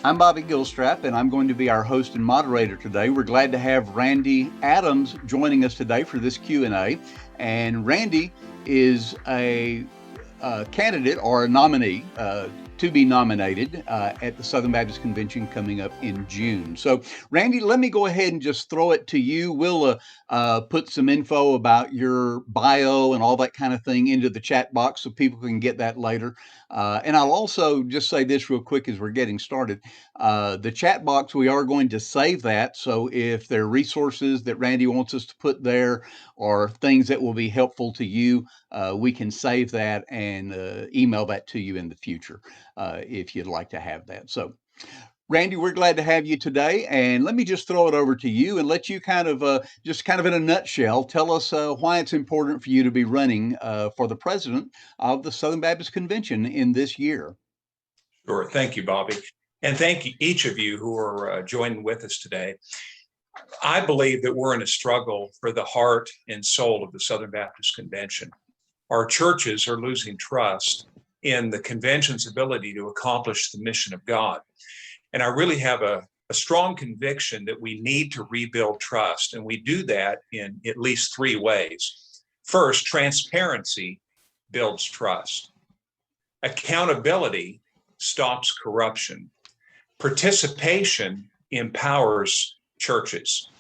I'm Bobby Gilstrap, and I'm going to be our host and moderator today. We're glad to have Randy Adams joining us today for this Q&A. And Randy is a candidate or a nominee to be nominated at the Southern Baptist Convention coming up in June. So, Randy, let me go ahead and just throw it to you. We'll put some info about your bio and all that kind of thing into the chat box so people can get that later. And I'll also just say this real quick as we're getting started. The chat box, we are going to save that. So if there are resources that Randy wants us to put there or things that will be helpful to you, we can save that and email that to you in the future if you'd like to have that. So, Randy, we're glad to have you today, and let me just throw it over to you and let you kind of just kind of in a nutshell tell us why it's important for you to be running for the president of the Southern Baptist Convention in this year. Sure. Thank you, Bobby. And thank you, each of you who are joining with us today. I believe that we're in a struggle for the heart and soul of the Southern Baptist Convention. Our churches are losing trust in the convention's ability to accomplish the mission of God. And I really have a strong conviction that we need to rebuild trust. And we do that in at least three ways. First, transparency builds trust. Accountability stops corruption. Participation empowers churches.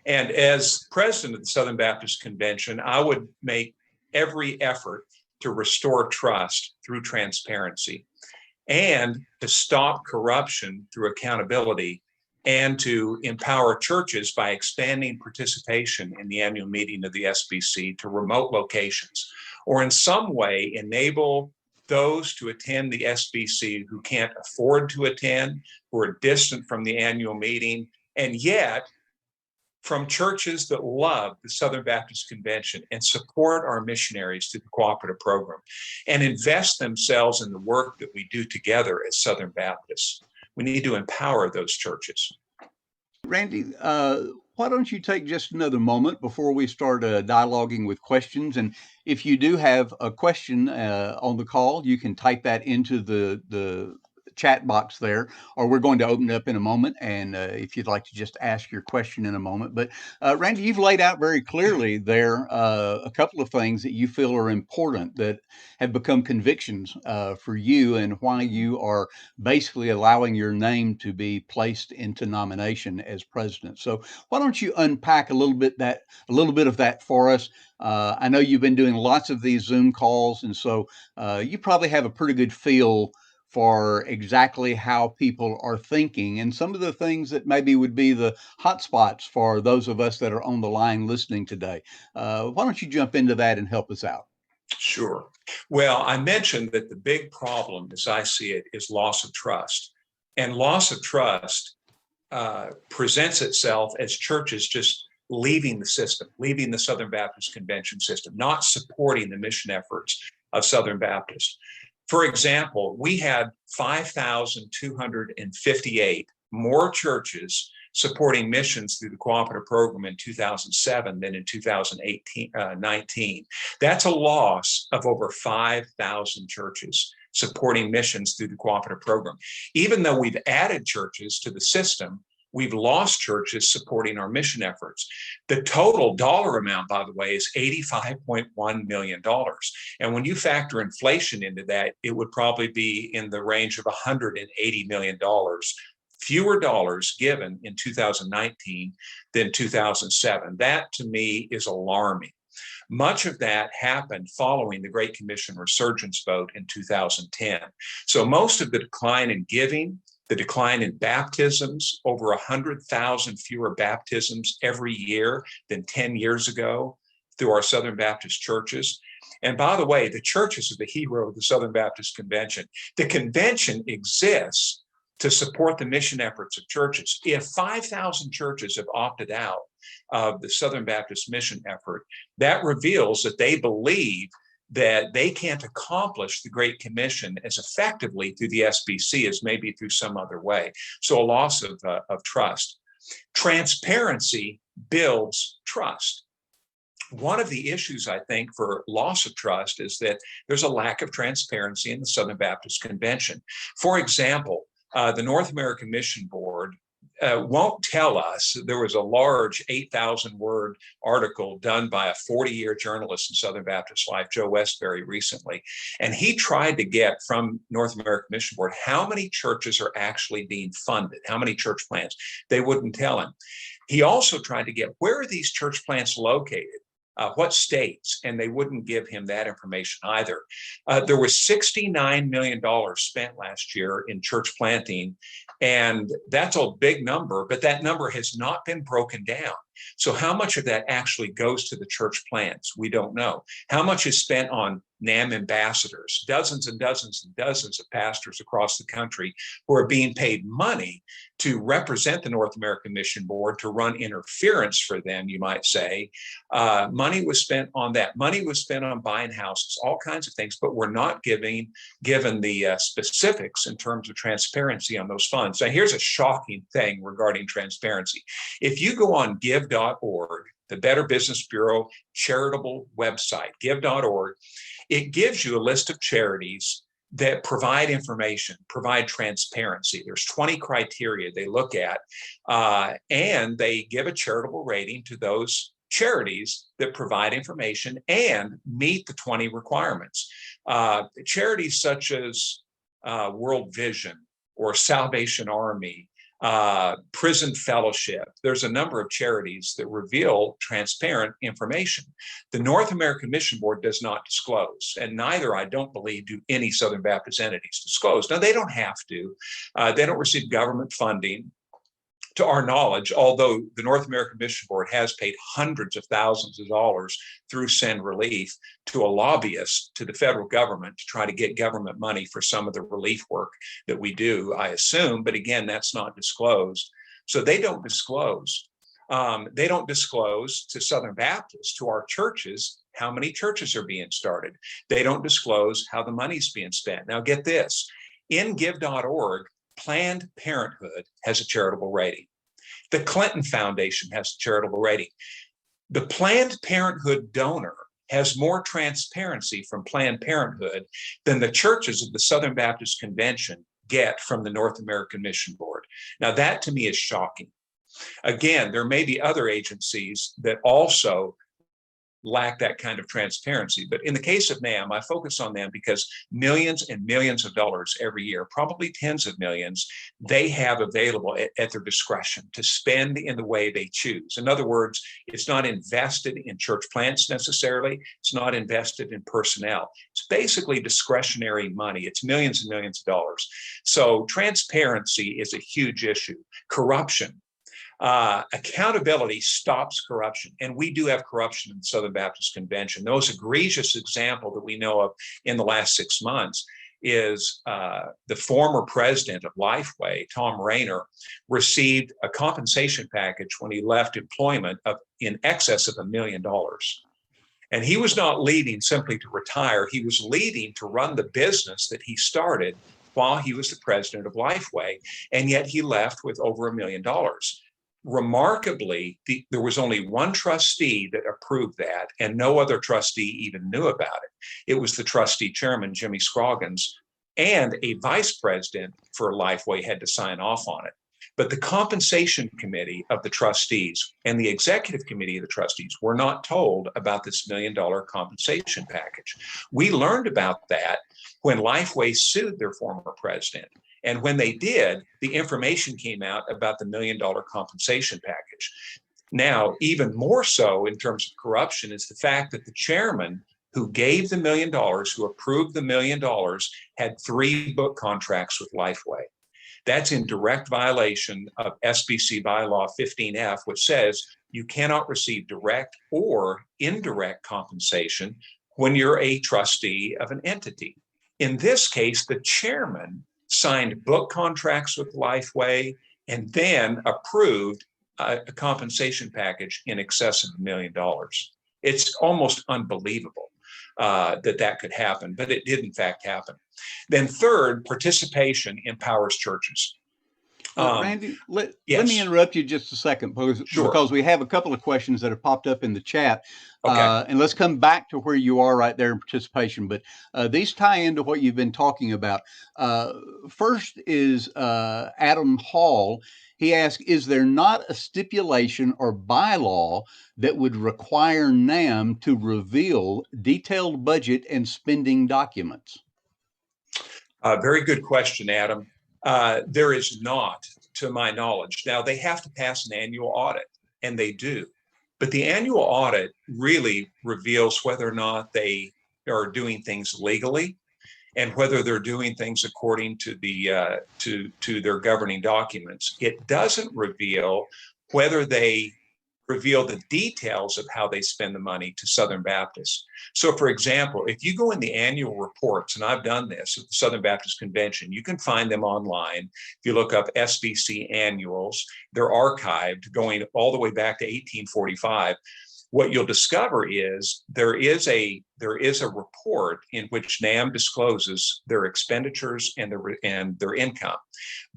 And as president of the Southern Baptist Convention, I would make every effort to restore trust through transparency and to stop corruption through accountability and to empower churches by expanding participation in the annual meeting of the SBC to remote locations, or in some way enable those to attend the SBC who can't afford to attend, who are distant from the annual meeting, and yet from churches that love the Southern Baptist Convention and support our missionaries through the Cooperative program and invest themselves in the work that we do together as Southern Baptists. We need to empower those churches. Randy, why don't you take just another moment before we start dialoguing with questions? And if you do have a question on the call, you can type that into the chat box there, or we're going to open it up in a moment. And if you'd like to just ask your question in a moment. But Randy, you've laid out very clearly there a couple of things that you feel are important that have become convictions for you and why you are basically allowing your name to be placed into nomination as president. So why don't you unpack a little bit of that for us? I know you've been doing lots of these Zoom calls, and so you probably have a pretty good feel for exactly how people are thinking and some of the things that maybe would be the hot spots for those of us that are on the line listening today. Why don't you jump into that and help us out? Sure. Well, I mentioned that the big problem, as I see it, is loss of trust. And loss of trust presents itself as churches just leaving the system, leaving the Southern Baptist Convention system, not supporting the mission efforts of Southern Baptist. For example, we had 5,258 more churches supporting missions through the Cooperative program in 2007 than in 2019. That's a loss of over 5,000 churches supporting missions through the Cooperative program. Even though we've added churches to the system, we've lost churches supporting our mission efforts. The total dollar amount, by the way, is $85.1 million. And when you factor inflation into that, it would probably be in the range of $180 million. Fewer dollars given in 2019 than 2007. That, to me, is alarming. Much of that happened following the Great Commission Resurgence vote in 2010. So most of the decline in giving, the decline in baptisms, over 100,000 fewer baptisms every year than 10 years ago through our Southern Baptist churches. And by the way, the churches are the hero of the Southern Baptist Convention. The convention exists to support the mission efforts of churches. If 5,000 churches have opted out of the Southern Baptist mission effort, that reveals that they believe that they can't accomplish the Great Commission as effectively through the SBC as maybe through some other way. So a loss of trust. Transparency builds trust. One of the issues, I think, for loss of trust is that there's a lack of transparency in the Southern Baptist Convention. For example, the North American Mission Board won't tell us. There was a large 8,000-word article done by a 40-year journalist in Southern Baptist Life, Joe Westbury, recently, and he tried to get from North American Mission Board how many churches are actually being funded, how many church plants. They wouldn't tell him. He also tried to get, where are these church plants located? What states? And they wouldn't give him that information either. There was $69 million spent last year in church planting, and that's a big number, but that number has not been broken down. So how much of that actually goes to the church plants? We don't know. How much is spent on NAMB ambassadors, dozens and dozens and dozens of pastors across the country who are being paid money to represent the North American Mission Board, to run interference for them, you might say. Money was spent on that. Money was spent on buying houses, all kinds of things, but we're not given the specifics in terms of transparency on those funds. Now, here's a shocking thing regarding transparency. If you go on give.org, the Better Business Bureau charitable website, give.org, it gives you a list of charities that provide information, provide transparency. There's 20 criteria they look at, and they give a charitable rating to those charities that provide information and meet the 20 requirements. Charities such as World Vision or Salvation Army, Prison Fellowship. There's a number of charities that reveal transparent information. The North American Mission Board does not disclose, and neither, I don't believe, do any Southern Baptist entities disclose. Now, they don't have to. They don't receive government funding, to our knowledge, although the North American Mission Board has paid hundreds of thousands of dollars through Send Relief to a lobbyist to the federal government to try to get government money for some of the relief work that we do, I assume. But again, that's not disclosed. So they don't disclose. They don't disclose to Southern Baptists, to our churches, how many churches are being started. They don't disclose how the money's being spent. Now, get this. In give.org, Planned Parenthood has a charitable rating. The Clinton Foundation has a charitable rating. The Planned Parenthood donor has more transparency from Planned Parenthood than the churches of the Southern Baptist Convention get from the North American Mission Board. Now, that to me is shocking. Again, there may be other agencies that also lack that kind of transparency. But in the case of NAMB, I focus on them because millions and millions of dollars every year, probably tens of millions, they have available at their discretion to spend in the way they choose. In other words, it's not invested in church plants necessarily. It's not invested in personnel. It's basically discretionary money. It's millions and millions of dollars. So transparency is a huge issue. Corruption. Accountability stops corruption. And we do have corruption in the Southern Baptist Convention. The most egregious example that we know of in the last 6 months is the former president of Lifeway, Tom Rayner, received a compensation package when he left employment of in excess of $1 million. And he was not leaving simply to retire. He was leaving to run the business that he started while he was the president of Lifeway. And yet he left with over $1 million. Remarkably, there was only one trustee that approved that, and no other trustee even knew about it. It was the trustee chairman, Jimmy Scroggins, and a vice president for Lifeway had to sign off on it. But the compensation committee of the trustees and the executive committee of the trustees were not told about this $1 million compensation package. We learned about that when Lifeway sued their former president. And when they did, the information came out about the $1 million compensation package. Now, even more so in terms of corruption is the fact that the chairman who gave the $1 million, who approved the $1 million, had 3 book contracts with Lifeway. That's in direct violation of SBC bylaw 15F, which says you cannot receive direct or indirect compensation when you're a trustee of an entity. In this case, the chairman signed book contracts with Lifeway and then approved a compensation package in excess of $1 million. It's almost unbelievable that could happen, but it did in fact happen. Then third, participation empowers churches. Randy, let me Yes, interrupt you just a second sure. because we have a couple of questions that have popped up in the chat. Okay. And let's come back to where you are right there in participation. But these tie into what you've been talking about. Uh, First is Adam Hall. He asked, is there not a stipulation or bylaw that would require NAMB to reveal detailed budget and spending documents? Very good question, Adam. There is not, to my knowledge. Now, they have to pass an annual audit, and they do. But the annual audit really reveals whether or not they are doing things legally and whether they're doing things according to the to their governing documents. It doesn't reveal whether they reveal the details of how they spend the money to Southern Baptists. So, for example, if you go in the annual reports, and I've done this at the Southern Baptist Convention, you can find them online. If you look up SBC annuals, they're archived going all the way back to 1845. What you'll discover is there is a report in which NAMB discloses their expenditures and their income,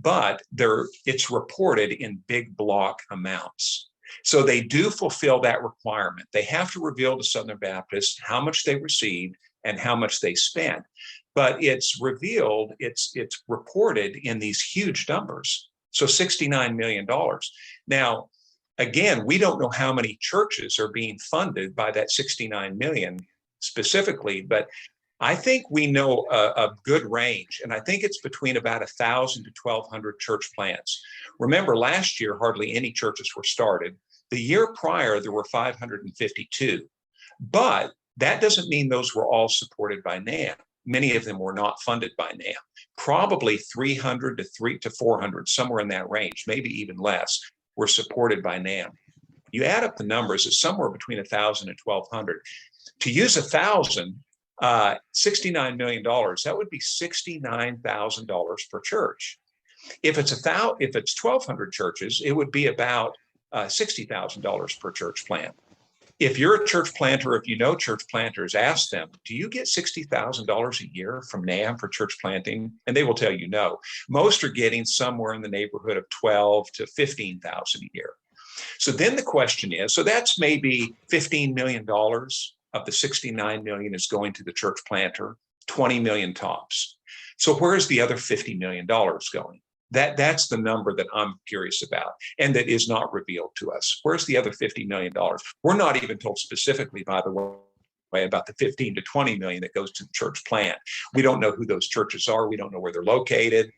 but it's reported in big block amounts. So they do fulfill that requirement. They have to reveal to Southern Baptists how much they received and how much they spent. But it's revealed, it's reported in these huge numbers. So $69 million. Now, again, we don't know how many churches are being funded by that 69 million specifically, but I think we know a good range, and I think it's between about 1,000 to 1,200 church plants. Remember, last year, hardly any churches were started. The year prior, there were 552, but that doesn't mean those were all supported by NAMB. Many of them were not funded by NAMB. Probably 300 to 400, somewhere in that range, maybe even less, were supported by NAMB. You add up the numbers, it's somewhere between 1,000 and 1,200. To use 1,000, $69 million, that would be $69,000 per church. If it's 1,200 churches, it would be about $60,000 per church plant. If you're a church planter, if you know church planters, ask them, do you get $60,000 a year from NAMB for church planting? And they will tell you no. Most are getting somewhere in the neighborhood of $12,000 to $15,000 a year. So then the question is, so that's maybe $15 million of the 69 million is going to the church planter, 20 million tops. So where's the other $50 million going? That's the number that I'm curious about, and that is not revealed to us. Where's the other $50 million? We're not even told specifically, by the way, about the 15 to 20 million that goes to the church plant. We don't know who those churches are. We don't know where they're located.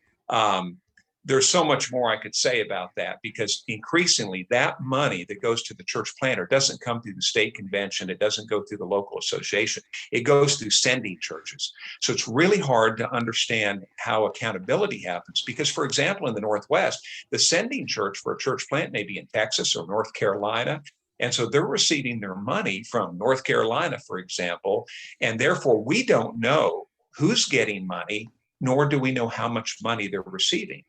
There's so much more I could say about that, because increasingly that money that goes to the church planter doesn't come through the state convention. It doesn't go through the local association. It goes through sending churches. So it's really hard to understand how accountability happens, because, for example, in the Northwest, the sending church for a church plant may be in Texas or North Carolina. And so they're receiving their money from North Carolina, for example, and therefore we don't know who's getting money, nor do we know how much money they're receiving.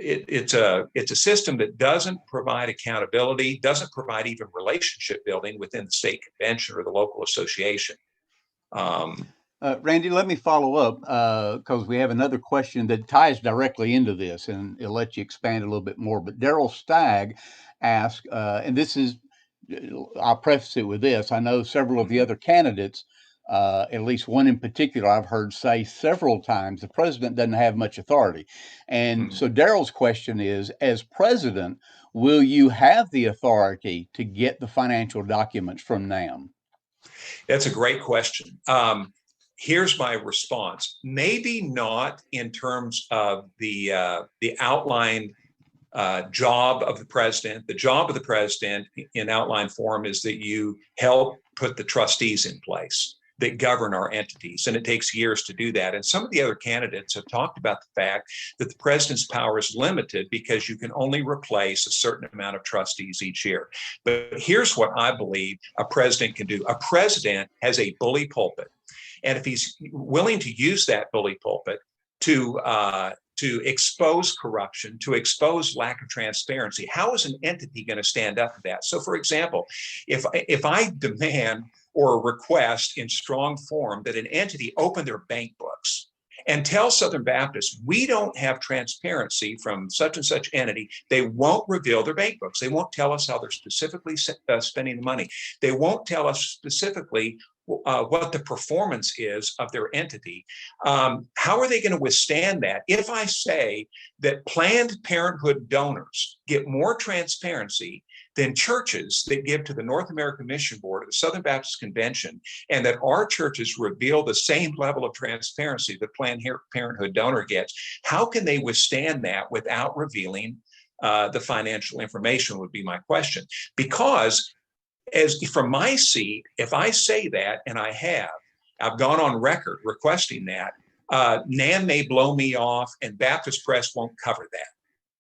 It's a system that doesn't provide accountability, doesn't provide even relationship building within the state convention or the local association. Randy, let me follow up because we have another question that ties directly into this, and it'll let you expand a little bit more. But Daryl Stagg asked, and this is, I'll preface it with this. I know several of the other candidates, at least one in particular, I've heard say several times, the president doesn't have much authority. And so Daryl's question is, as president, will you have the authority to get the financial documents from NAMB? That's a great question. Here's my response. Maybe not in terms of the outlined job of the president. The job of the president in outline form is that you help put the trustees in place that govern our entities, and it takes years to do that. And some of the other candidates have talked about the fact that the president's power is limited because you can only replace a certain amount of trustees each year. But here's what I believe a president can do. A president has a bully pulpit, and if he's willing to use that bully pulpit to expose corruption, to expose lack of transparency, how is an entity going to stand up to that? So, for example, if I demand or request in strong form that an entity open their bank books and tell Southern Baptists, we don't have transparency from such and such entity. They won't reveal their bank books. They won't tell us how they're specifically spending the money. They won't tell us specifically what the performance is of their entity. How are they going to withstand that? If I say that Planned Parenthood donors get more transparency than churches that give to the North American Mission Board or the Southern Baptist Convention, and that our churches reveal the same level of transparency that Planned Parenthood donor gets, how can they withstand that without revealing the financial information would be my question. Because as from my seat, if I say that, and I've gone on record requesting that, NAMB may blow me off and Baptist Press won't cover that.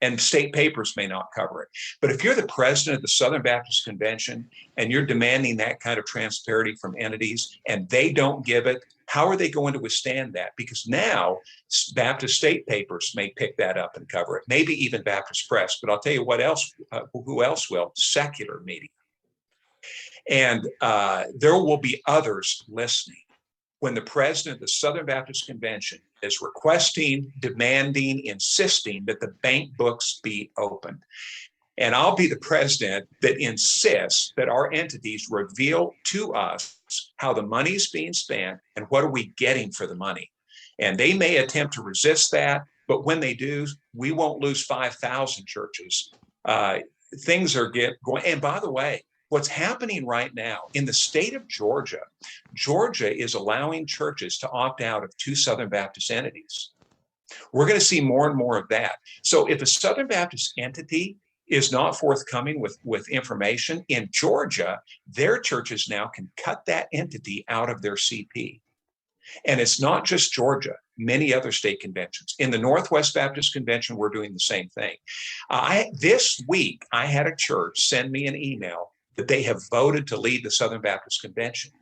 And state papers may not cover it. But if you're the president of the Southern Baptist Convention and you're demanding that kind of transparency from entities and they don't give it, how are they going to withstand that? Because now Baptist state papers may pick that up and cover it, maybe even Baptist Press. But I'll tell you what else, who else will? Secular media. And there will be others listening. When the president of the Southern Baptist Convention is requesting, demanding, insisting that the bank books be opened. And I'll be the president that insists that our entities reveal to us how the money is being spent and what are we getting for the money. And they may attempt to resist that, but when they do, we won't lose 5,000 churches. Things are going, and by the way, what's happening right now in the state of Georgia, Georgia is allowing churches to opt out of 2 Southern Baptist entities. We're going to see more and more of that. So if a Southern Baptist entity is not forthcoming with information in Georgia, their churches now can cut that entity out of their CP. And it's not just Georgia, many other state conventions. In the Northwest Baptist Convention, we're doing the same thing. This week, I had a church send me an email that they have voted to lead the Southern Baptist Convention.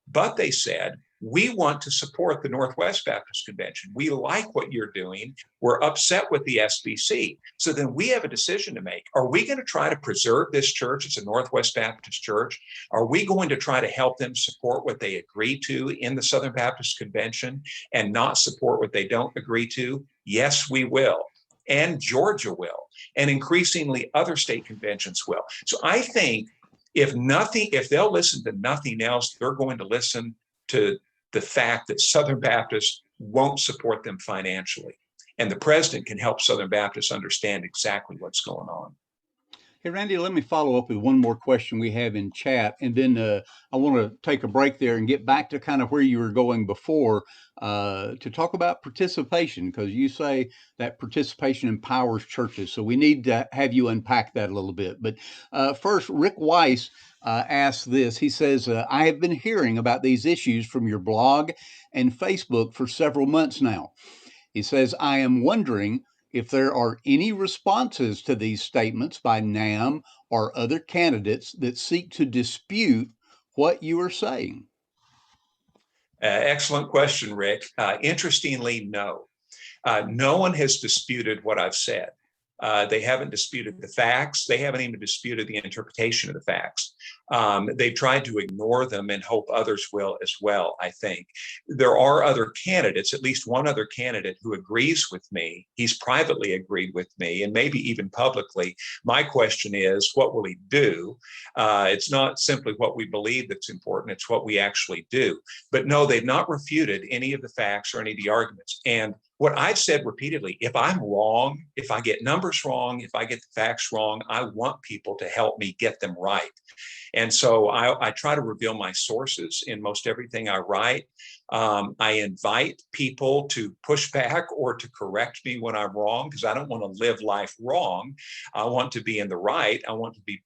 But they said, we want to support the Northwest Baptist Convention. We like what you're doing. We're upset with the SBC. So then we have a decision to make. Are we going to try to preserve this church as a Northwest Baptist church? Are we going to try to help them support what they agree to in the Southern Baptist Convention and not support what they don't agree to? Yes, we will. And Georgia will. And increasingly other state conventions will. So I think if they'll listen to nothing else, they're going to listen to the fact that Southern Baptists won't support them financially. And the president can help Southern Baptists understand exactly what's going on. Hey, Randy, let me follow up with one more question we have in chat. And then I want to take a break there and get back to kind of where you were going before to talk about participation, because you say that participation empowers churches. So we need to have you unpack that a little bit. But first, Rick Weiss asks this. He says, I have been hearing about these issues from your blog and Facebook for several months now. He says, I am wondering if there are any responses to these statements by NAMB or other candidates that seek to dispute what you are saying. Excellent question, Rick. Interestingly, no. No one has disputed what I've said. They haven't disputed the facts. They haven't even disputed the interpretation of the facts. They've tried to ignore them and hope others will as well, I think. There are other candidates, at least one other candidate who agrees with me. He's privately agreed with me and maybe even publicly. My question is, what will he do? It's not simply what we believe that's important, it's what we actually do. But no, they've not refuted any of the facts or any of the arguments. And what I've said repeatedly, if I'm wrong, if I get numbers wrong, if I get the facts wrong, I want people to help me get them right. And so I try to reveal my sources in most everything I write. I invite people to push back or to correct me when I'm wrong, because I don't want to live life wrong. I want to be in the right. I want to be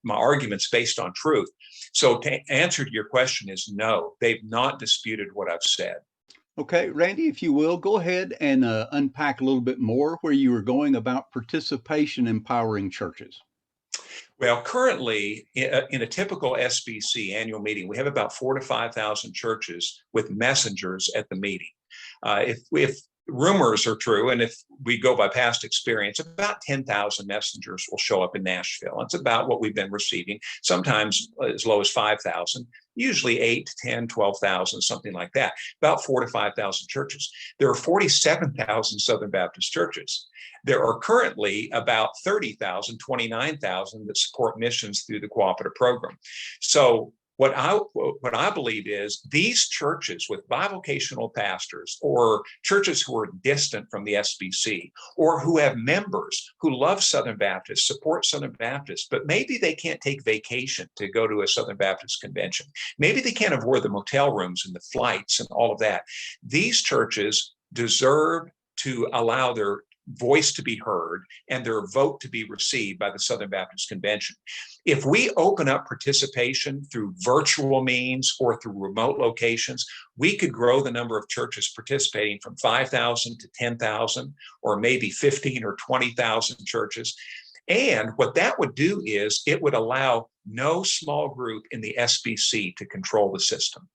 my arguments based on truth. So to answer to your question is no, they've not disputed what I've said. Okay, Randy, if you will, go ahead and unpack a little bit more where you were going about participation empowering churches. Well, currently, in a typical SBC annual meeting, we have about 4,000 to 5,000 churches with messengers at the meeting. If rumors are true, and if we go by past experience, about 10,000 messengers will show up in Nashville. It's about what we've been receiving, sometimes as low as 5,000, usually 8 to 10, 12,000, something like that, about 4 to 5,000 churches. There are 47,000 Southern Baptist churches. There are currently about 30,000, 29,000 that support missions through the Cooperative program. So what I believe is these churches with bivocational pastors, or churches who are distant from the SBC, or who have members who love Southern Baptists, support Southern Baptists, but maybe they can't take vacation to go to a Southern Baptist convention. Maybe they can't afford the motel rooms and the flights and all of that. These churches deserve to allow their voice to be heard and their vote to be received by the Southern Baptist Convention. If we open up participation through virtual means or through remote locations, we could grow the number of churches participating from 5,000 to 10,000, or maybe 15 or 20,000 churches. And what that would do is it would allow no small group in the SBC to control the system.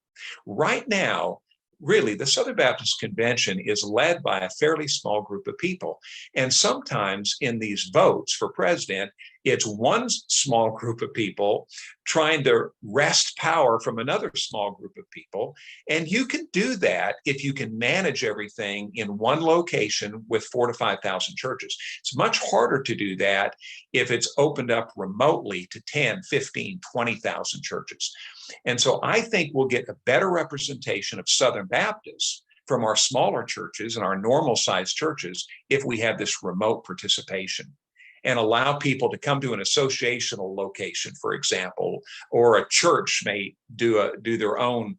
Right now, really, the Southern Baptist Convention is led by a fairly small group of people. And sometimes in these votes for president, it's one small group of people trying to wrest power from another small group of people. And you can do that if you can manage everything in one location with 4 to 5,000 churches. It's much harder to do that if it's opened up remotely to 10, 15, 20,000 churches. And so I think we'll get a better representation of Southern Baptists from our smaller churches and our normal sized churches if we have this remote participation, and allow people to come to an associational location, for example, or a church may do their own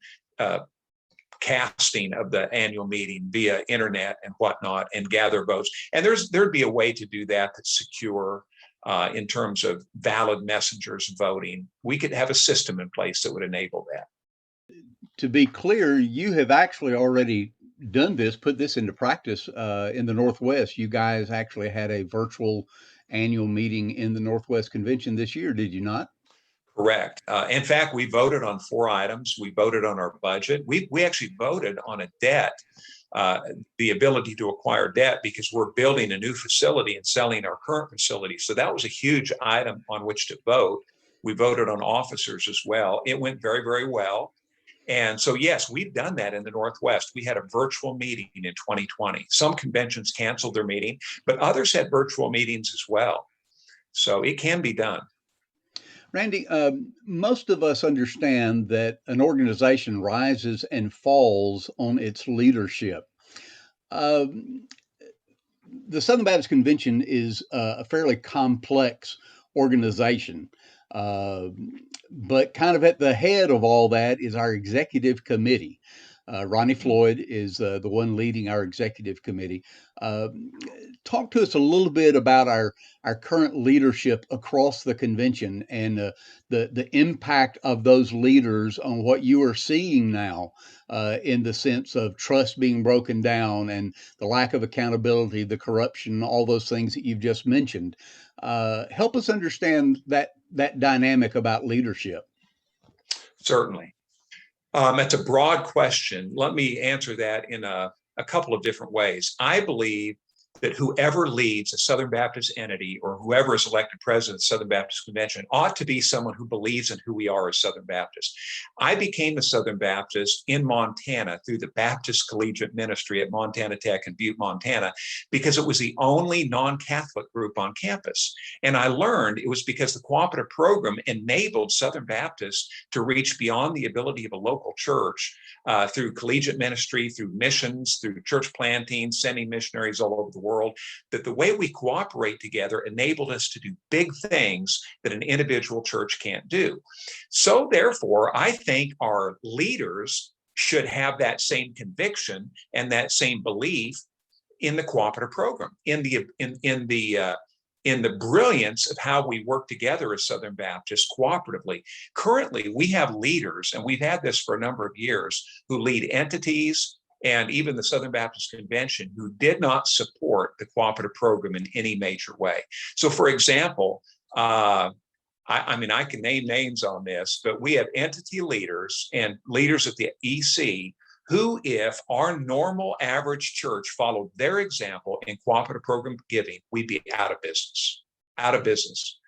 casting of the annual meeting via internet and whatnot, and gather votes. And there'd be a way to do that that's secure. In terms of valid messengers voting, we could have a system in place that would enable that. To be clear, you have actually already done this, put this into practice in the Northwest. You guys actually had a virtual annual meeting in the Northwest Convention this year, did you not? Correct. In fact, we voted on 4 items. We voted on our budget. We actually voted on a debt, the ability to acquire debt, because we're building a new facility and selling our current facility. So that was a huge item on which to vote. We voted on officers as well. It went very, very well. And so, yes, we've done that in the Northwest. We had a virtual meeting in 2020. Some conventions canceled their meeting, but others had virtual meetings as well. So it can be done. Randy, most of us understand that an organization rises and falls on its leadership. The Southern Baptist Convention is a fairly complex organization, but kind of at the head of all that is our executive committee. Ronnie Floyd is the one leading our executive committee. Talk to us a little bit about our current leadership across the convention and the impact of those leaders on what you are seeing now in the sense of trust being broken down and the lack of accountability, the corruption, all those things that you've just mentioned. Help us understand that dynamic about leadership. Certainly. That's a broad question. Let me answer that in a couple of different ways. I believe that whoever leads a Southern Baptist entity, or whoever is elected president of the Southern Baptist Convention, ought to be someone who believes in who we are as Southern Baptists. I became a Southern Baptist in Montana through the Baptist Collegiate Ministry at Montana Tech in Butte, Montana, because it was the only non-Catholic group on campus. And I learned it was because the Cooperative program enabled Southern Baptists to reach beyond the ability of a local church through collegiate ministry, through missions, through church planting, sending missionaries all over the world, that the way we cooperate together enabled us to do big things that an individual church can't do. So therefore, I think our leaders should have that same conviction and that same belief in the Cooperative program, in the brilliance of how we work together as Southern Baptists cooperatively. Currently, we have leaders, and we've had this for a number of years, who lead entities and even the Southern Baptist Convention who did not support the Cooperative program in any major way. So, for example, I can name names on this, but we have entity leaders and leaders at the EC Who if our normal average church followed their example in cooperative program giving, we'd be out of business, out of business.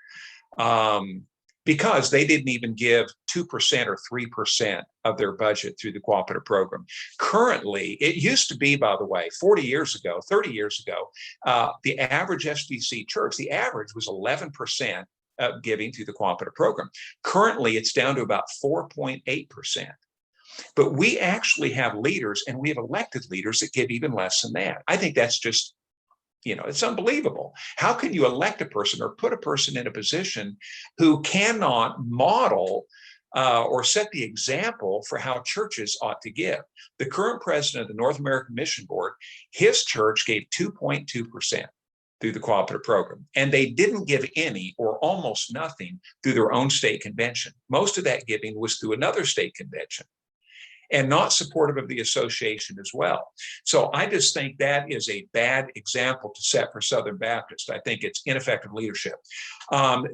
Because they didn't even give 2% or 3% of their budget through the cooperative program. Currently, it used to be, by the way, 40 years ago, 30 years ago, the average SBC church, the average was 11% of giving through the cooperative program. Currently, it's down to about 4.8%. But we actually have leaders, and we have elected leaders that give even less than that. I think that's just, it's unbelievable. How can you elect a person or put a person in a position who cannot model or set the example for how churches ought to give? The current president of the North American Mission Board, his church gave 2.2% through the cooperative program, and they didn't give any or almost nothing through their own state convention. Most of that giving was through another state convention, and not supportive of the association as well. So I just think that is a bad example to set for Southern Baptist. I think it's ineffective leadership. Ronnie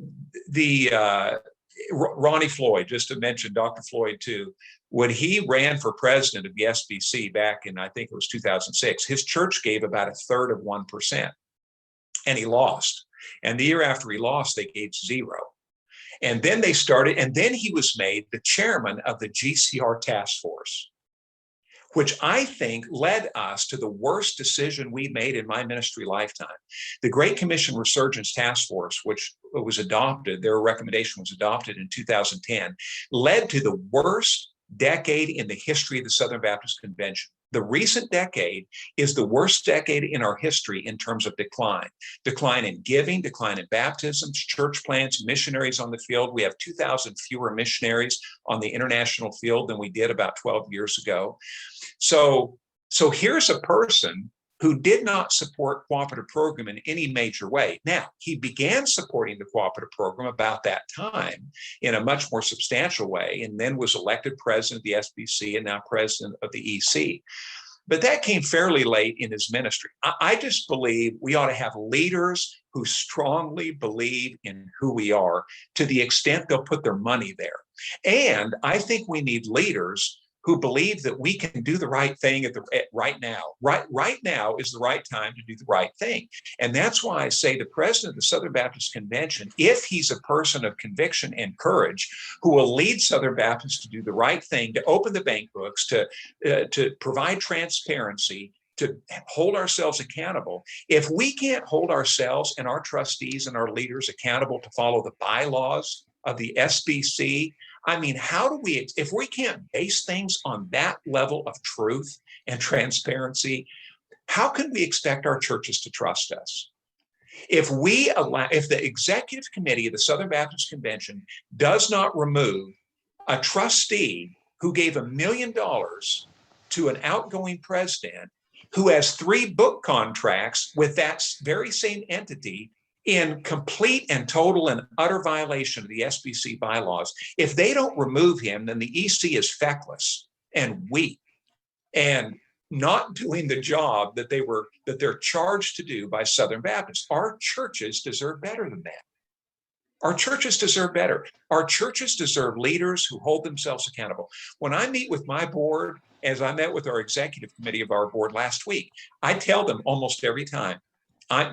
Floyd, just to mention Dr. Floyd too, when he ran for president of the SBC back in, I think it was 2006, his church gave about 1/3 of 1%, and he lost. And the year after he lost, they gave 0. And then they started, and then he was made the chairman of the GCR task force, which I think led us to the worst decision we made in my ministry lifetime. The Great Commission Resurgence Task Force, which was adopted, their recommendation was adopted in 2010, led to the worst decade in the history of the Southern Baptist Convention. The recent decade is the worst decade in our history in terms of decline. Decline in giving, decline in baptisms, church plants, missionaries on the field. We have 2,000 fewer missionaries on the international field than we did about 12 years ago. So here's a person who did not support cooperative program in any major way. Now, he began supporting the cooperative program about that time in a much more substantial way, and then was elected president of the SBC and now president of the EC. But that came fairly late in his ministry. I just believe we ought to have leaders who strongly believe in who we are to the extent they'll put their money there. And I think we need leaders who believe that we can do the right thing right now. Right now is the right time to do the right thing. And that's why I say the president of the Southern Baptist Convention, if he's a person of conviction and courage, who will lead Southern Baptists to do the right thing, to open the bank books, to provide transparency, to hold ourselves accountable. If we can't hold ourselves and our trustees and our leaders accountable to follow the bylaws of the SBC, I mean, how do we, if we can't base things on that level of truth and transparency, how can we expect our churches to trust us? If the executive committee of the Southern Baptist Convention does not remove a trustee who gave $1 million to an outgoing president who has 3 book contracts with that very same entity in complete and total and utter violation of the SBC bylaws, if they don't remove him, then the EC is feckless and weak and not doing the job that they're charged to do by Southern Baptists. Our churches deserve better than that. Our churches deserve better. Our churches deserve leaders who hold themselves accountable. When I meet with my board, as I met with our executive committee of our board last week, I tell them almost every time,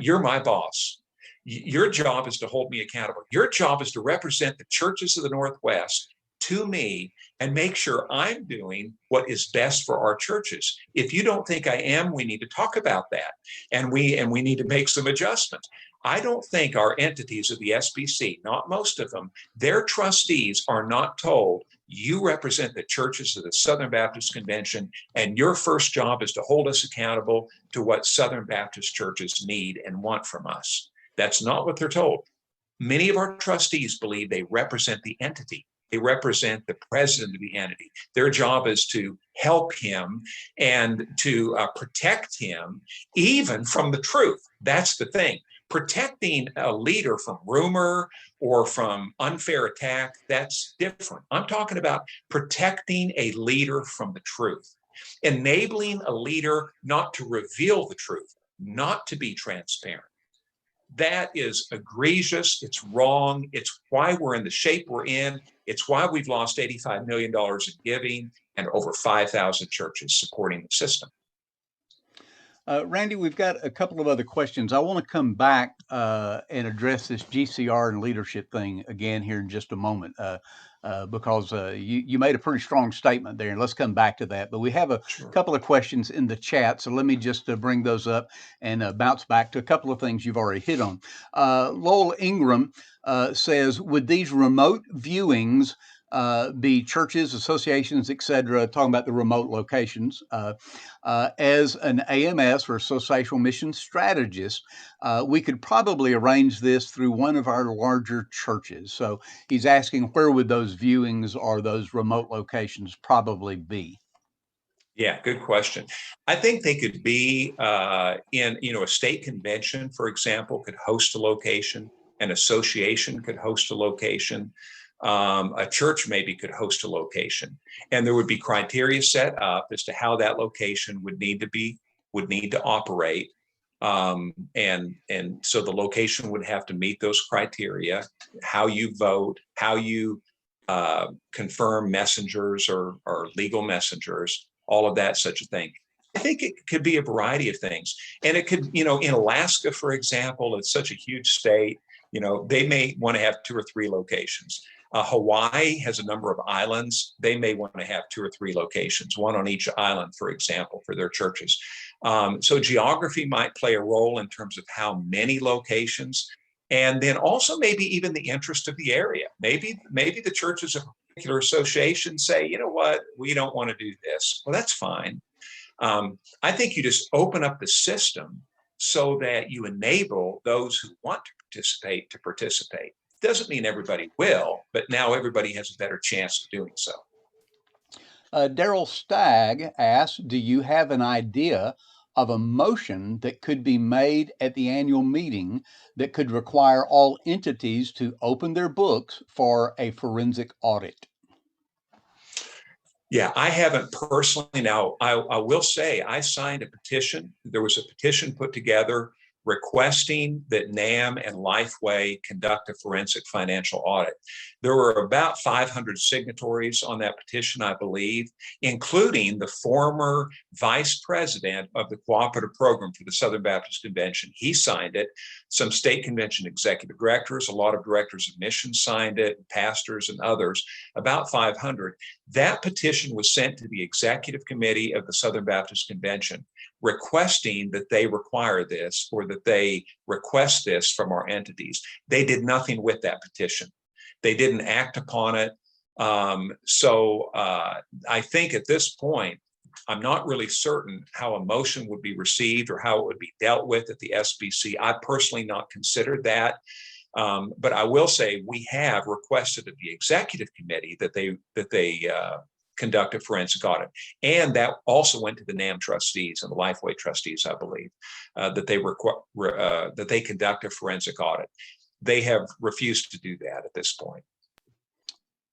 you're my boss. Your job is to hold me accountable. Your job is to represent the churches of the Northwest to me and make sure I'm doing what is best for our churches. If you don't think I am, we need to talk about that. And we need to make some adjustments. I don't think our entities of the SBC, not most of them, their trustees are not told, you represent the churches of the Southern Baptist Convention, and your first job is to hold us accountable to what Southern Baptist churches need and want from us. That's not what they're told. Many of our trustees believe they represent the entity. They represent the president of the entity. Their job is to help him and to protect him even from the truth. That's the thing. Protecting a leader from rumor or from unfair attack, that's different. I'm talking about protecting a leader from the truth, enabling a leader not to reveal the truth, not to be transparent. That is egregious. It's wrong. It's why we're in the shape we're in. It's why we've lost $85 million in giving and over 5,000 churches supporting the system. Randy, we've got a couple of other questions. I want to come back and address this GCR and leadership thing again here in just a moment, because you made a pretty strong statement there, and let's come back to that. But we have a couple of questions in the chat, so let me just bring those up and bounce back to a couple of things you've already hit on. Lowell Ingram says, would these remote viewings be churches, associations, etc., talking about the remote locations, as an AMS or associational mission strategist, we could probably arrange this through one of our larger churches. So he's asking, where would those viewings or those remote locations probably be? Yeah, good question. I think they could be in, a state convention, for example, could host a location. An association could host a location. A church maybe could host a location, and there would be criteria set up as to how that location would need to operate. And so the location would have to meet those criteria, how you vote, how you confirm messengers or legal messengers, all of that, such a thing. I think it could be a variety of things. And it could, in Alaska, for example, it's such a huge state, they may want to have 2 or 3 locations. Hawaii has a number of islands. They may want to have 2 or 3 locations, one on each island, for example, for their churches. So geography might play a role in terms of how many locations, and then also maybe even the interest of the area. Maybe the churches of a particular association say, you know what, we don't want to do this. Well, that's fine. I think you just open up the system so that you enable those who want to participate. Doesn't mean everybody will, but now everybody has a better chance of doing so. Daryl Stagg asks, do you have an idea of a motion that could be made at the annual meeting that could require all entities to open their books for a forensic audit? Yeah, I haven't personally. Now, I will say I signed a petition. There was a petition put together requesting that NAMB and Lifeway conduct a forensic financial audit. There were about 500 signatories on that petition, I believe, including the former vice president of the Cooperative program for the Southern Baptist Convention. He signed it. Some state convention executive directors, a lot of directors of missions signed it, pastors and others, about 500. That petition was sent to the executive committee of the Southern Baptist Convention, requesting that they require this or that they request this from our entities. They did nothing with that petition. They didn't act upon it. So I think at this point, I'm not really certain how a motion would be received or how it would be dealt with at the SBC. I personally not considered that. But I will say we have requested of the executive committee that they conduct a forensic audit, and that also went to the NAMB trustees and the Lifeway trustees, I believe, that they conduct a forensic audit. They have refused to do that at this point.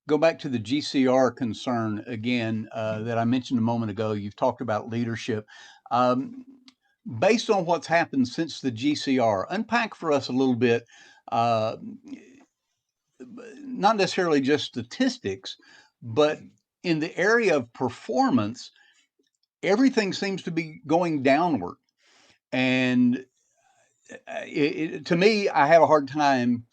Go back to the GCR concern again that I mentioned a moment ago. You've talked about leadership. Based on what's happened since the GCR, unpack for us a little bit, not necessarily just statistics, but in the area of performance, everything seems to be going downward. And to me, I have a hard time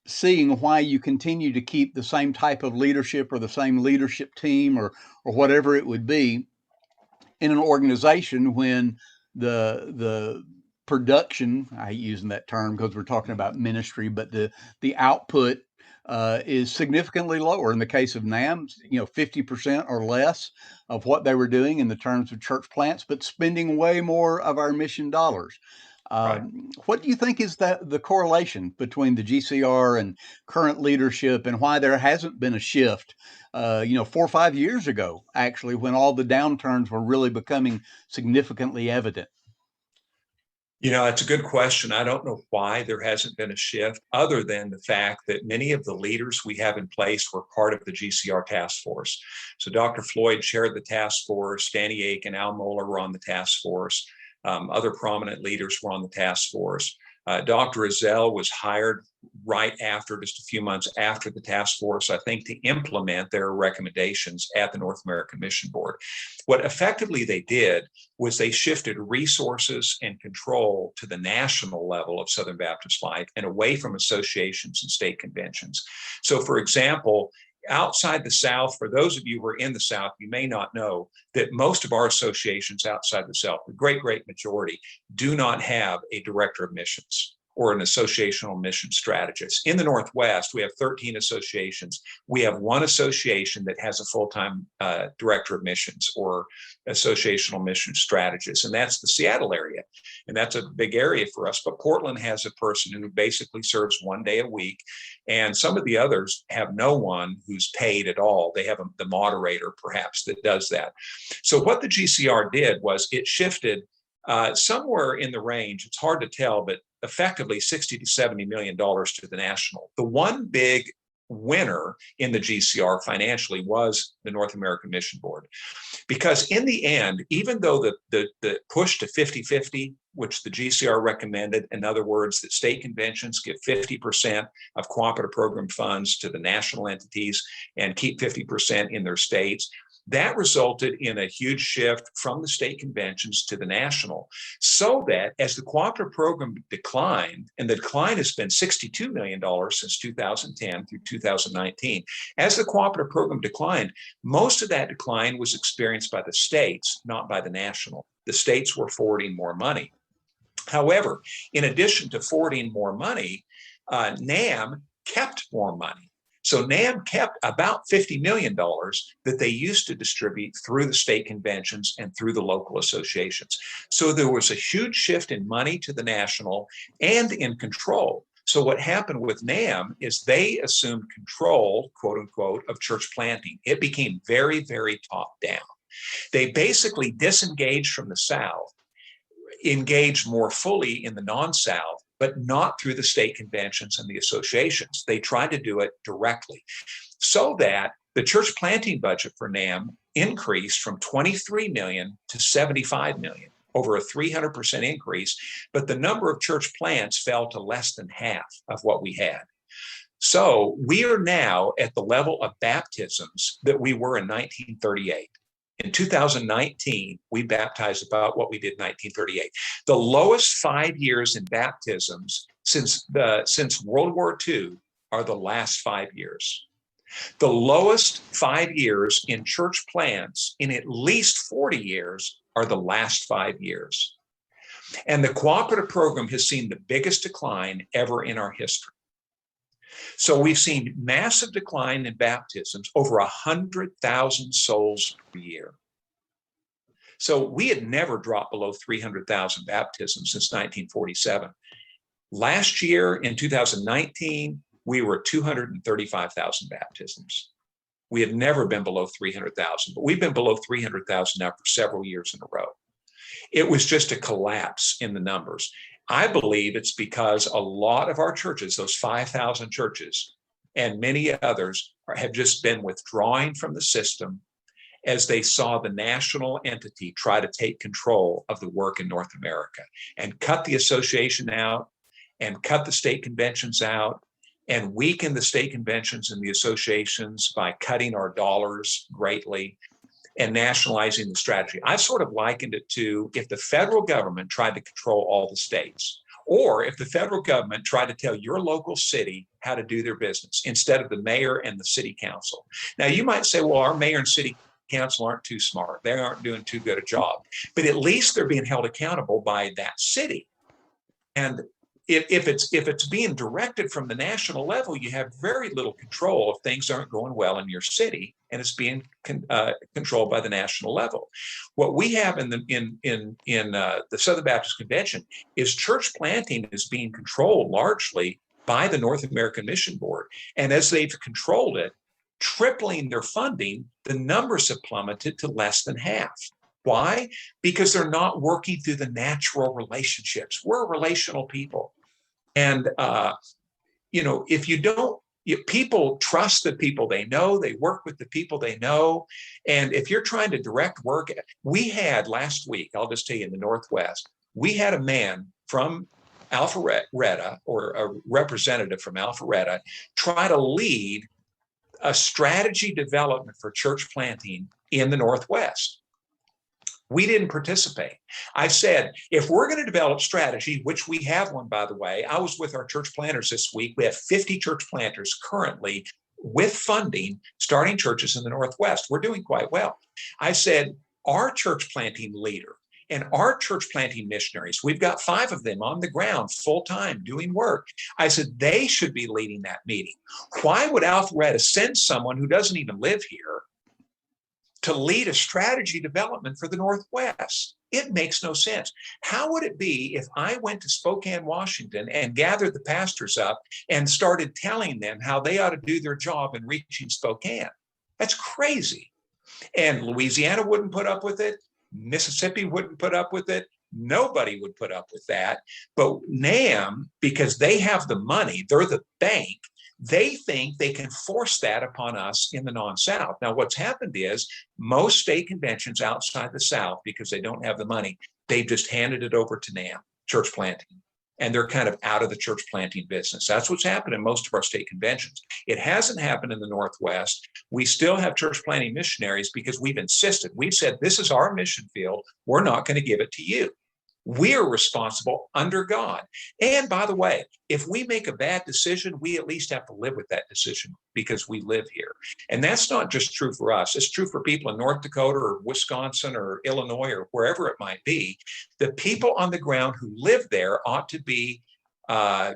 seeing why you continue to keep the same type of leadership or the same leadership team or whatever it would be in an organization when the production, I hate using that term because we're talking about ministry, but the output is significantly lower. In the case of NAMB, 50% or less of what they were doing in the terms of church plants, but spending way more of our mission dollars. Right. What do you think is the correlation between the GCR and current leadership, and why there hasn't been a shift, 4 or 5 years ago, actually, when all the downturns were really becoming significantly evident? It's a good question. I don't know why there hasn't been a shift, other than the fact that many of the leaders we have in place were part of the GCR task force. So Dr. Floyd chaired the task force, Danny Ake and Al Moeller were on the task force. Other prominent leaders were on the task force. Dr. Ezell was hired right after, just a few months after the task force, I think, to implement their recommendations at the North American Mission Board. What effectively they did was they shifted resources and control to the national level of Southern Baptist life and away from associations and state conventions. So, for example, outside the South, for those of you who are in the South, you may not know that most of our associations outside the South, the great majority, do not have a director of missions or an associational mission strategist. In the Northwest, we have 13 associations. We have one association that has a full-time director of missions or associational mission strategist, and that's the Seattle area. And that's a big area for us. But Portland has a person who basically serves 1 day a week. And some of the others have no one who's paid at all. They have the moderator, perhaps, that does that. So what the GCR did was it shifted somewhere in the range, it's hard to tell, but effectively $60 to $70 million to the national. The one big winner in the GCR financially was the North American Mission Board. Because in the end, even though the push to 50-50, which the GCR recommended, in other words, that state conventions give 50% of cooperative program funds to the national entities and keep 50% in their states, that resulted in a huge shift from the state conventions to the national, so that as the cooperative program declined, and the decline has been $62 million since 2010 through 2019, as the cooperative program declined, most of that decline was experienced by the states, not by the national. The states were forwarding more money. However, in addition to forwarding more money, NAMB kept more money. So NAMB kept about $50 million that they used to distribute through the state conventions and through the local associations. So there was a huge shift in money to the national and in control. So what happened with NAMB is they assumed control, quote unquote, of church planting. It became very, very top down. They basically disengaged from the South, engaged more fully in the non-South, but not through the state conventions and the associations. They tried to do it directly, so that the church planting budget for NAMB increased from 23 million to 75 million, over a 300% increase, but the number of church plants fell to less than half of what we had. So we are now at the level of baptisms that we were in 1938. In 2019, we baptized about what we did in 1938. The lowest 5 years in baptisms since World War II are the last 5 years. The lowest 5 years in church plants in at least 40 years are the last 5 years. And the cooperative program has seen the biggest decline ever in our history. So we've seen massive decline in baptisms, over 100,000 souls per year. So we had never dropped below 300,000 baptisms since 1947. Last year, in 2019, we were 235,000 baptisms. We had never been below 300,000, but we've been below 300,000 now for several years in a row. It was just a collapse in the numbers. I believe it's because a lot of our churches, those 5,000 churches, and many others have just been withdrawing from the system as they saw the national entity try to take control of the work in North America and cut the association out and cut the state conventions out and weaken the state conventions and the associations by cutting our dollars greatly and nationalizing the strategy. I've sort of likened it to if the federal government tried to control all the states, or if the federal government tried to tell your local city how to do their business instead of the mayor and the city council. Now, you might say, well, our mayor and city council aren't too smart. They aren't doing too good a job, but at least they're being held accountable by that city. And if it's being directed from the national level, you have very little control if things aren't going well in your city, and it's being controlled by the national level. What we have in the Southern Baptist Convention is church planting is being controlled largely by the North American Mission Board, and as they've controlled it, tripling their funding, the numbers have plummeted to less than half. Why? Because they're not working through the natural relationships. We're relational people. And, if you don't, people trust the people they know, they work with the people they know. And if you're trying to direct work, we had last week, I'll just tell you in the Northwest, we had a man from Alpharetta, or a representative from Alpharetta, try to lead a strategy development for church planting in the Northwest. We didn't participate. I said, if we're going to develop strategy, which we have one, by the way, I was with our church planters this week. We have 50 church planters currently with funding starting churches in the Northwest. We're doing quite well. I said, our church planting leader and our church planting missionaries, we've got 5 of them on the ground full time doing work. I said, they should be leading that meeting. Why would Alpharetta send someone who doesn't even live here to lead a strategy development for the Northwest? It makes no sense. How would it be if I went to Spokane, Washington, and gathered the pastors up and started telling them how they ought to do their job in reaching Spokane? That's crazy. And Louisiana wouldn't put up with it. Mississippi wouldn't put up with it. Nobody would put up with that. But NAMB, because they have the money, they're the bank, they think they can force that upon us in the non-South. Now, what's happened is most state conventions outside the South, because they don't have the money, they've just handed it over to NAMB, church planting. And they're kind of out of the church planting business. That's what's happened in most of our state conventions. It hasn't happened in the Northwest. We still have church planting missionaries because we've insisted. We've said, this is our mission field. We're not going to give it to you. We're responsible under God. And by the way, if we make a bad decision, we at least have to live with that decision because we live here. And that's not just true for us. It's true for people in North Dakota or Wisconsin or Illinois or wherever it might be. The people on the ground who live there ought to be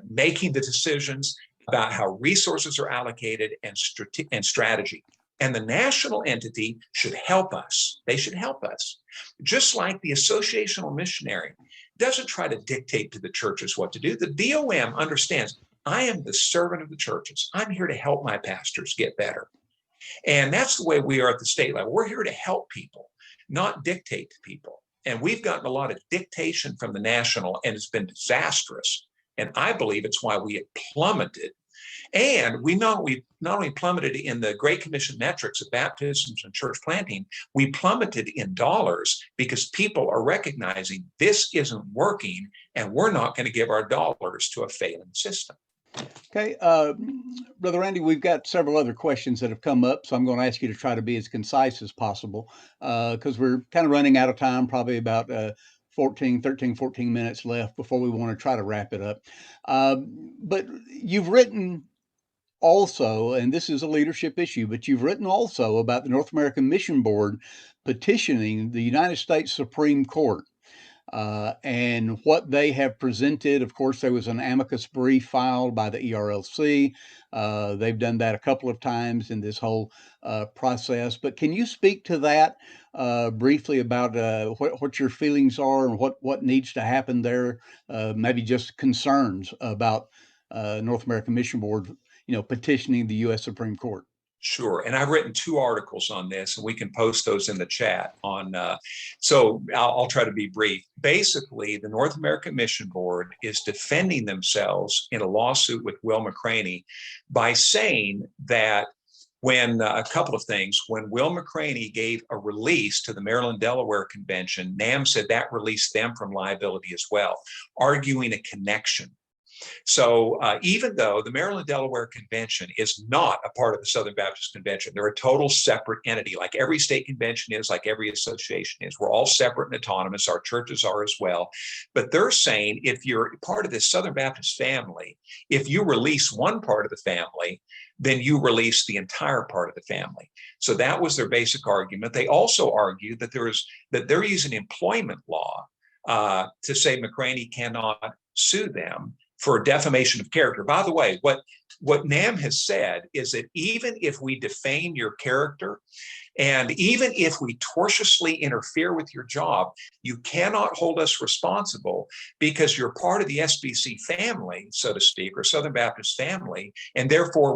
making the decisions about how resources are allocated and strategy. And the national entity should help us. They should help us. Just like the associational missionary doesn't try to dictate to the churches what to do. The DOM understands, I am the servant of the churches. I'm here to help my pastors get better. And that's the way we are at the state level. We're here to help people, not dictate to people. And we've gotten a lot of dictation from the national, and it's been disastrous. And I believe it's why we have plummeted. And we not only plummeted in the Great Commission metrics of baptisms and church planting, we plummeted in dollars because people are recognizing this isn't working and we're not going to give our dollars to a failing system. Okay, Brother Randy, we've got several other questions that have come up, so I'm going to ask you to try to be as concise as possible because we're kind of running out of time, probably about 14 minutes left before we want to try to wrap it up. But you've written also, and this is a leadership issue, but you've written also about the North American Mission Board petitioning the United States Supreme Court and what they have presented. Of course, there was an amicus brief filed by the ERLC. They've done that a couple of times in this whole process. But can you speak to that briefly about what your feelings are and what needs to happen there? Maybe just concerns about North American Mission Board, petitioning the U.S. Supreme Court. Sure. And I've written 2 articles on this, and we can post those in the chat so I'll try to be brief. Basically, the North American Mission Board is defending themselves in a lawsuit with Will McCraney by saying that when a couple of things, when Will McCraney gave a release to the Maryland-Delaware Convention, NAMB said that released them from liability as well, arguing a connection. So even though the Maryland-Delaware Convention is not a part of the Southern Baptist Convention, they're a total separate entity, like every state convention is, like every association is. We're all separate and autonomous. Our churches are as well. But they're saying if you're part of this Southern Baptist family, if you release one part of the family, then you release the entire part of the family. So that was their basic argument. They also argued that they're using employment law to say McCraney cannot sue them for defamation of character. By the way, what NAMB has said is that even if we defame your character, and even if we tortiously interfere with your job, you cannot hold us responsible because you're part of the SBC family, so to speak, or Southern Baptist family, and therefore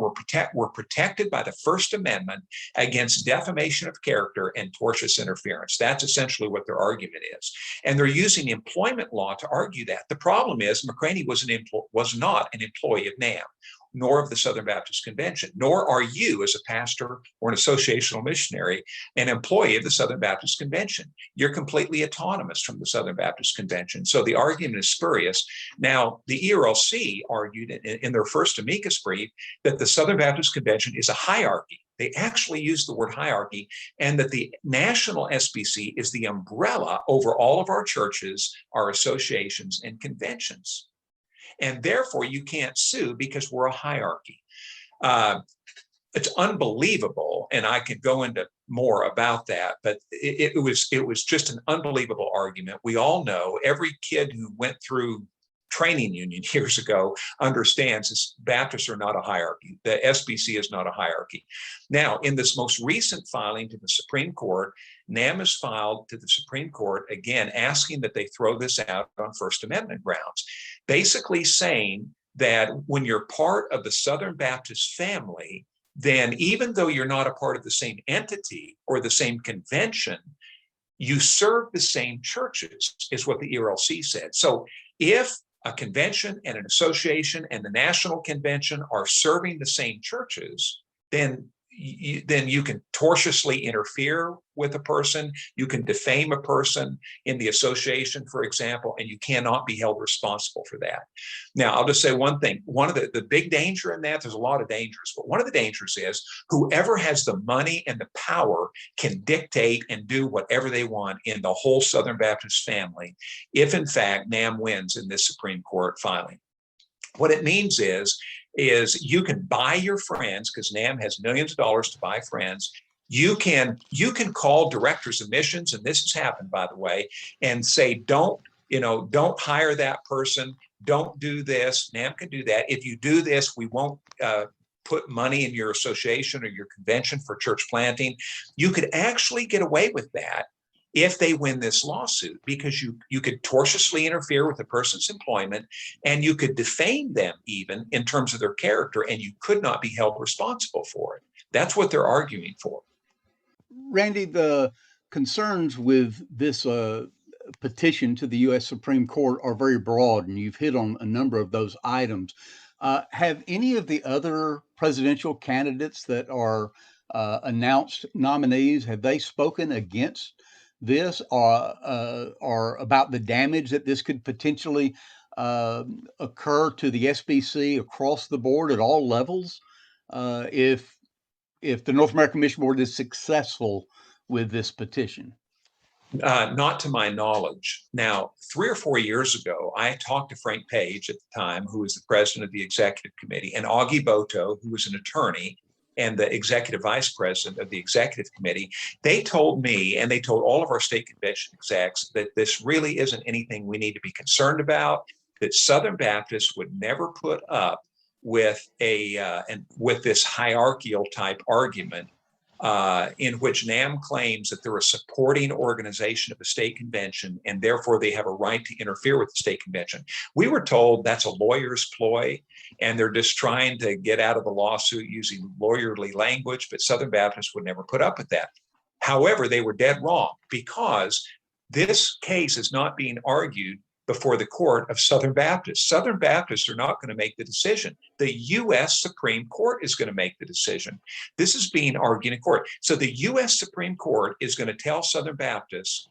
we're protected by the First Amendment against defamation of character and tortious interference. That's essentially what their argument is. And they're using employment law to argue that. The problem is McCraney was not an employee of NAMB. nor of the Southern Baptist Convention, nor are you, as a pastor or an associational missionary, an employee of the Southern Baptist Convention. You're completely autonomous from the Southern Baptist Convention. So the argument is spurious. Now, the ERLC argued in their first amicus brief that the Southern Baptist Convention is a hierarchy. They actually use the word hierarchy, and that the national SBC is the umbrella over all of our churches, our associations, and conventions. And therefore, you can't sue because we're a hierarchy. It's unbelievable, and I could go into more about that, but it was just an unbelievable argument. We all know, every kid who went through training union years ago understands this, Baptists are not a hierarchy. The SBC is not a hierarchy. Now, in this most recent filing to the Supreme Court, NAMB has filed to the Supreme Court, again, asking that they throw this out on First Amendment grounds, basically saying that when you're part of the Southern Baptist family, then even though you're not a part of the same entity or the same convention, you serve the same churches, is what the ERLC said. So if a convention and an association and the national convention are serving the same churches, then you can tortiously interfere with a person, you can defame a person in the association, for example, and you cannot be held responsible for that. Now, I'll just say one thing. One of the big danger in that, there's a lot of dangers, but one of the dangers is whoever has the money and the power can dictate and do whatever they want in the whole Southern Baptist family, if in fact NAMB wins in this Supreme Court filing. What it means is you can buy your friends, because NAMB has millions of dollars to buy friends. You can call directors of missions, and this has happened, by the way, and say, don't hire that person, don't do this. NAMB can do that. If you do this, we won't put money in your association or your convention for church planting. You could actually get away with that if they win this lawsuit, because you could tortiously interfere with a person's employment, and you could defame them even in terms of their character, and you could not be held responsible for it. That's what they're arguing for. Randy, the concerns with this petition to the U.S. Supreme Court are very broad, and you've hit on a number of those items. Have any of the other presidential candidates that are announced nominees, have they spoken against this or about the damage that this could potentially occur to the SBC across the board at all levels if the North American Mission Board is successful with this petition? Not to my knowledge. Now, 3 or 4 years ago, I talked to Frank Page at the time, who was the president of the executive committee, and Augie Boto, who was an attorney and the executive vice president of the executive committee. They told me, and they told all of our state convention execs, that this really isn't anything we need to be concerned about, that Southern Baptists would never put up with with this hierarchical type argument in which NAMB claims that they're a supporting organization of the state convention, and therefore they have a right to interfere with the state convention. We were told that's a lawyer's ploy, and they're just trying to get out of the lawsuit using lawyerly language, but Southern Baptists would never put up with that. However, they were dead wrong, because this case is not being argued before the court of Southern Baptists. Southern Baptists are not going to make the decision. The U.S. Supreme Court is going to make the decision. This is being argued in court. So the U.S. Supreme Court is going to tell Southern Baptists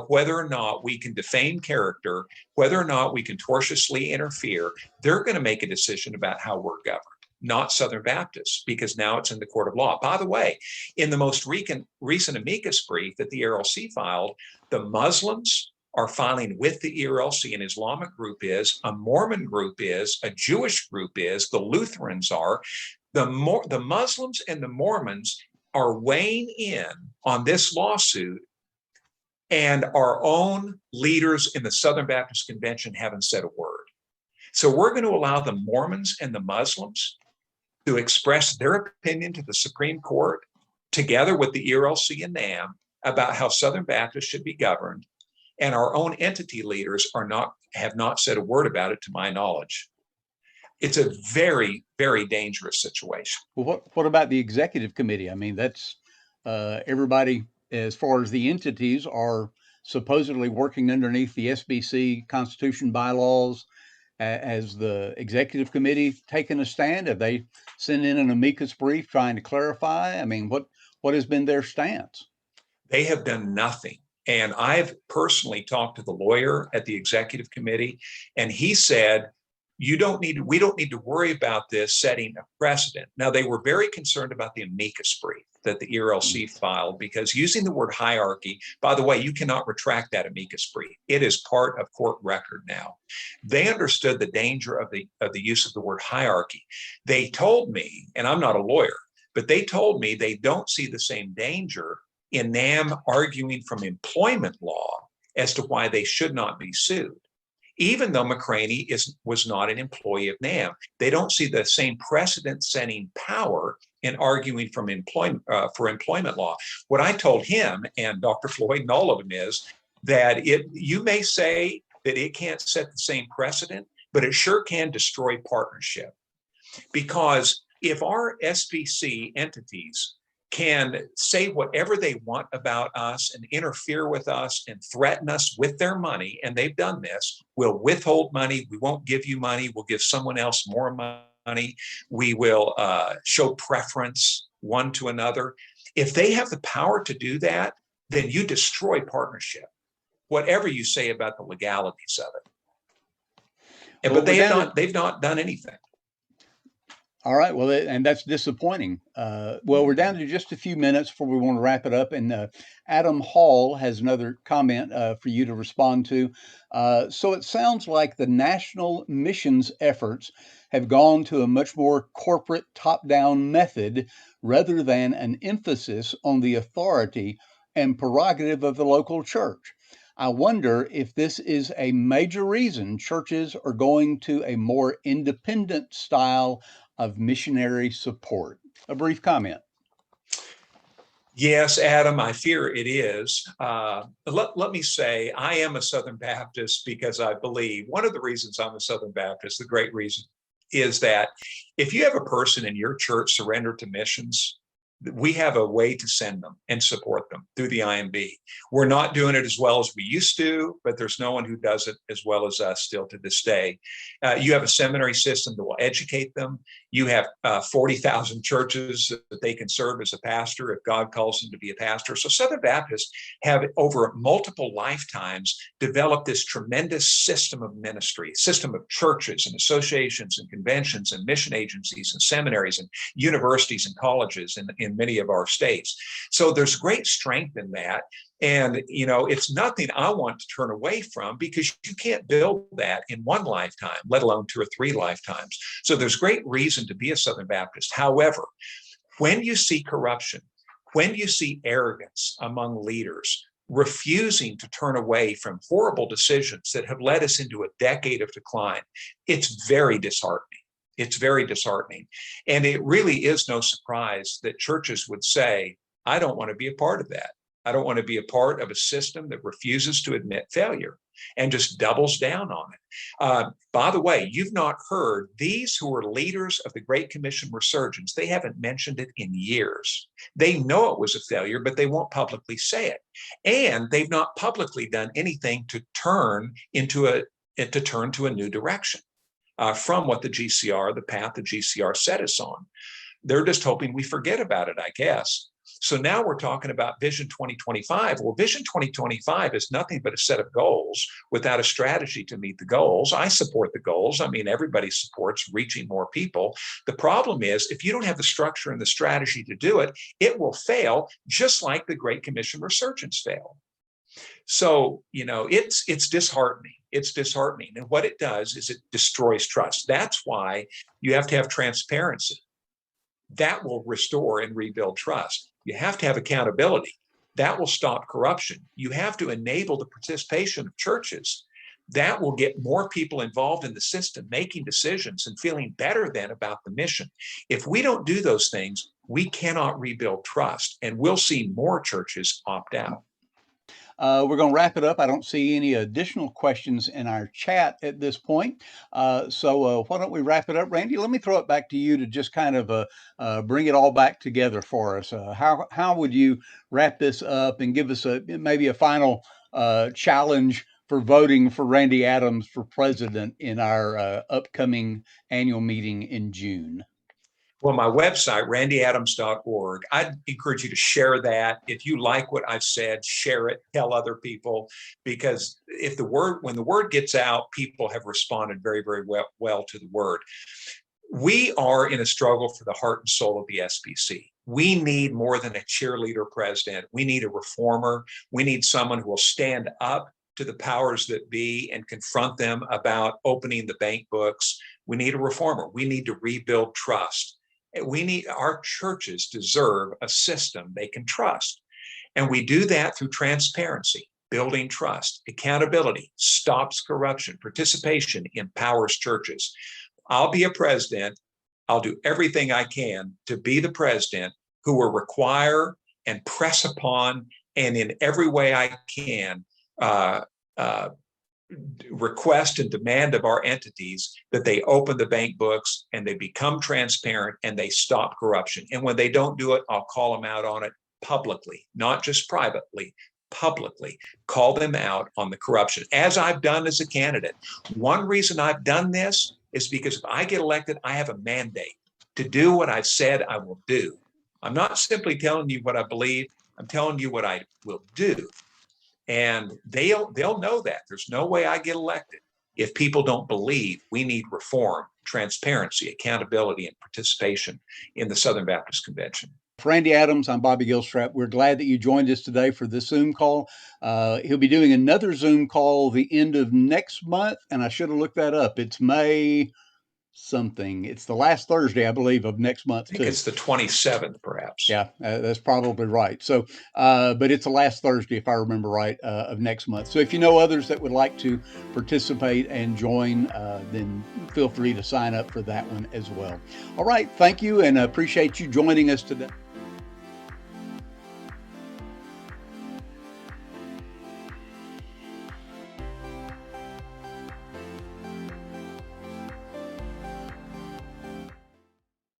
whether or not we can defame character, whether or not we can tortiously interfere. They're going to make a decision about how we're governed, not Southern Baptists, because now it's in the court of law. By the way, in the most recent amicus brief that the ERLC filed, the Muslims are filing with the ERLC. An Islamic group is, a Mormon group is, a Jewish group is, the Lutherans are. The Muslims and the Mormons are weighing in on this lawsuit, and our own leaders in the Southern Baptist Convention haven't said a word. So we're going to allow the Mormons and the Muslims to express their opinion to the Supreme Court, together with the ERLC and NAMB, about how Southern Baptists should be governed. And our own entity leaders have not said a word about it, to my knowledge. It's a very, very dangerous situation. Well, what about the executive committee? I mean, that's everybody, as far as the entities, are supposedly working underneath the SBC Constitution bylaws Has the executive committee taken a stand? Have they sent in an amicus brief trying to clarify? I mean, what has been their stance? They have done nothing. And I've personally talked to the lawyer at the executive committee, and he said, we don't need to worry about this setting a precedent. Now, they were very concerned about the amicus brief that the ERLC filed, because using the word hierarchy, by the way, you cannot retract that amicus brief. It is part of court record now. They understood the danger of the use of the word hierarchy. They told me, and I'm not a lawyer, but they told me they don't see the same danger in NAMB arguing from employment law as to why they should not be sued. Even though McCraney was not an employee of NAMB, they don't see the same precedent-setting power in arguing from employment for employment law. What I told him and Dr. Floyd and all of them is that you may say that it can't set the same precedent, but it sure can destroy partnership. Because if our SBC entities can say whatever they want about us and interfere with us and threaten us with their money, and they've done this, we'll withhold money, we won't give you money, we'll give someone else more money, we will show preference one to another. If they have the power to do that, then you destroy partnership, whatever you say about the legalities of it. But they've not done anything. All right. Well, and that's disappointing. Well, we're down to just a few minutes before we want to wrap it up. And Adam Hall has another comment for you to respond to. So it sounds like the national missions efforts have gone to a much more corporate top-down method rather than an emphasis on the authority and prerogative of the local church. I wonder if this is a major reason churches are going to a more independent style of missionary support. A brief comment. Yes, Adam, I fear it is. Let me say, I am a Southern Baptist because I believe one of the reasons I'm a Southern Baptist, the great reason, is that if you have a person in your church surrendered to missions, we have a way to send them and support them through the IMB. We're not doing it as well as we used to, but there's no one who does it as well as us still to this day. You have a seminary system that will educate them. You have 40,000 churches that they can serve as a pastor if God calls them to be a pastor. So Southern Baptists have, over multiple lifetimes, developed this tremendous system of ministry, system of churches and associations and conventions and mission agencies and seminaries and universities and colleges in many of our states. So there's great strength in that. And, it's nothing I want to turn away from, because you can't build that in one lifetime, let alone 2 or 3 lifetimes. So there's great reason to be a Southern Baptist. However, when you see corruption, when you see arrogance among leaders, refusing to turn away from horrible decisions that have led us into a decade of decline, it's very disheartening. It's very disheartening. And it really is no surprise that churches would say, I don't want to be a part of that. I don't want to be a part of a system that refuses to admit failure and just doubles down on it. By the way, you've not heard these who are leaders of the Great Commission Resurgence. They haven't mentioned it in years. They know it was a failure, but they won't publicly say it. And they've not publicly done anything to turn to a new direction from what the path the GCR set us on. They're just hoping we forget about it, I guess. So now we're talking about Vision 2025. Well, Vision 2025 is nothing but a set of goals without a strategy to meet the goals. I support the goals. I mean, everybody supports reaching more people. The problem is, if you don't have the structure and the strategy to do it, it will fail, just like the Great Commission Resurgence failed. So, it's disheartening. It's disheartening. And what it does is it destroys trust. That's why you have to have transparency. That will restore and rebuild trust. You have to have accountability. That will stop corruption. You have to enable the participation of churches. That will get more people involved in the system, making decisions and feeling better then about the mission. If we don't do those things, we cannot rebuild trust, and we'll see more churches opt out. We're going to wrap it up. I don't see any additional questions in our chat at this point. So why don't we wrap it up? Randy, let me throw it back to you to just kind of bring it all back together for us. How would you wrap this up and give us maybe a final challenge for voting for Randy Adams for president in our upcoming annual meeting in June? Well, my website, randyadams.org, I'd encourage you to share that. If you like what I've said, share it, tell other people, because when the word gets out, people have responded very, very well to the word. We are in a struggle for the heart and soul of the SBC. We need more than a cheerleader president. We need a reformer. We need someone who will stand up to the powers that be and confront them about opening the bank books. We need a reformer. We need to rebuild trust. Our churches deserve a system they can trust. And we do that through transparency, building trust, accountability, stops corruption, participation empowers churches. I'll be a president. I'll do everything I can to be the president who will require and press upon, and in every way I can, request and demand of our entities that they open the bank books and they become transparent and they stop corruption. And when they don't do it, I'll call them out on it publicly, not just privately, publicly. Call them out on the corruption, as I've done as a candidate. One reason I've done this is because if I get elected, I have a mandate to do what I've said I will do. I'm not simply telling you what I believe, I'm telling you what I will do. And they'll know that. There's no way I get elected if people don't believe we need reform, transparency, accountability, and participation in the Southern Baptist Convention. For Randy Adams, I'm Bobby Gilstrap. We're glad that you joined us today for this Zoom call. He'll be doing another Zoom call the end of next month, and I should have looked that up. It's May something. It's the last Thursday, I believe, of next month. I think it's the 27th, perhaps. Yeah, that's probably right. So, but it's the last Thursday, if I remember right, of next month. So if you know others that would like to participate and join, then feel free to sign up for that one as well. All right. Thank you, and appreciate you joining us today.